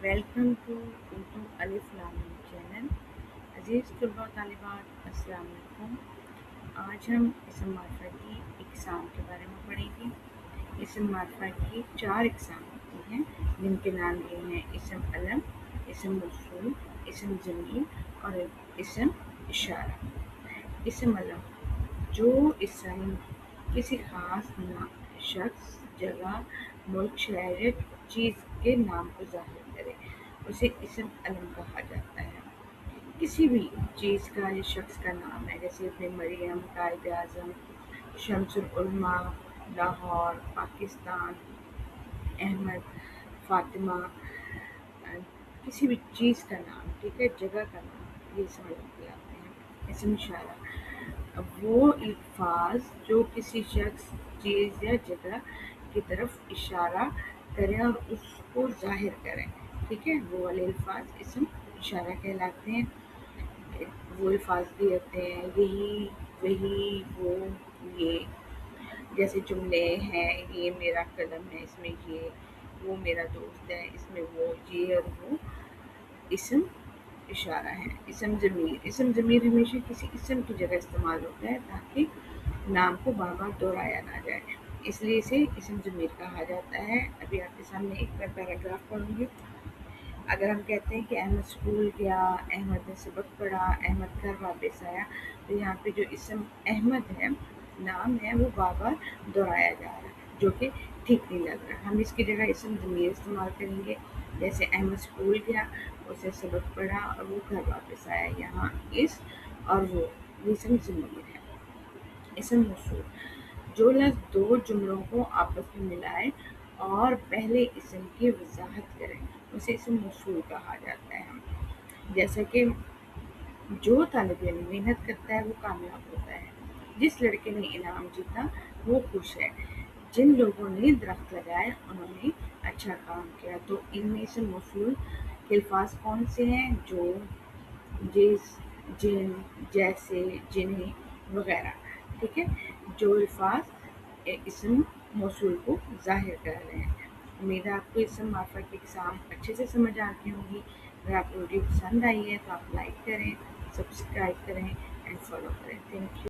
Welcome to Urdu अलिफ लाम meme channel. अजीज़ तलबा तालिबात, अस्सलाम वालेकुम। आज हम इसम मारिफा की इक़साम के बारे में पढ़ेंगे। इसम मारिफा की 4 इक़साम होती हैं, जिनके नाम ये हैं इसम अलम, इसम मौसूल, इसम ज़मीर और इसम इशारा। इसम अलम, जो इसम किसी ख़ास शख्स, जगह, मुल्क, शहर, चीज़ के नाम को ज़ाहिर करे, उसे इसम अलम कहा जाता है। किसी भी चीज़ का या शख्स का नाम है, जैसे इब्न मरियम, कायद आज़म, शम्सुल उलमा, लाहौर, पाकिस्तान, अहमद, फातिमा, किसी भी चीज़ का नाम, ठीक है, जगह का नाम, ये इसम अलम कहलाते हैं। इसम इशारा, अब वो अल्फाज जो किसी शख्स, चीज़ या जगह की तरफ इशारा करें और उसको ज़ाहिर करें, ठीक है, वो वाले अल्फाज इसम इशारा कहलाते हैं। वो अल्फाज भी होते हैं यही, वही, वो, ये। जैसे जुमले हैं, ये मेरा कलम है, इसमें ये, वो मेरा दोस्त है, इसमें वो, ये और वो इसम इशारा है। इसम ज़मीर, इसम ज़मीर हमेशा किसी इसम की जगह इस्तेमाल होता है ताकि नाम को बार बार दोहराया ना जाए, इसलिए इसे इसम ज़मीर कहा जाता है। अभी आपके सामने एक मैं पैराग्राफ पढ़ूंगी। अगर हम कहते हैं कि अहमद स्कूल गया, अहमद ने सबक पढ़ा, अहमद घर वापस आया, तो यहाँ पे जो इसम अहमद है, नाम है, वो बार बार दोहराया जा रहा है, जो कि ठीक नहीं लग रहा। हम इसकी जगह इसम ज़मीर इस्तेमाल करेंगे, जैसे अहमद स्कूल गया, उसे सबक पढ़ा और वो घर वापस आया। यहाँ इस और वो इसम ज़मीर है। इसम मौसूल, जो लफ्ज़ दो जुमलों को आपस में मिलाए और पहले इसम की वजाहत करें, उसे इसम मौसूल कहा जाता है। जैसा कि जो तालिब इल्म मेहनत करता है वो कामयाब होता है, जिस लड़के ने इनाम जीता वो खुश है, जिन लोगों ने दरख्त लगाए उन्होंने अच्छा काम किया। तो इनमें इसम मौसूल के अल्फाज कौन से हैं? जो, जिस, जिन, जैसे, जिन्हें वगैरह, ठीक है, जो अल्फाज इसम मौसूल को ज़ाहिर कर रहे हैं। उम्मीद है आपको इसम मारिफा की इक़साम अच्छे से समझ आती होंगी। अगर आपको वीडियो पसंद आई है तो आप लाइक करें, सब्सक्राइब करें एंड फॉलो करें। Thank you.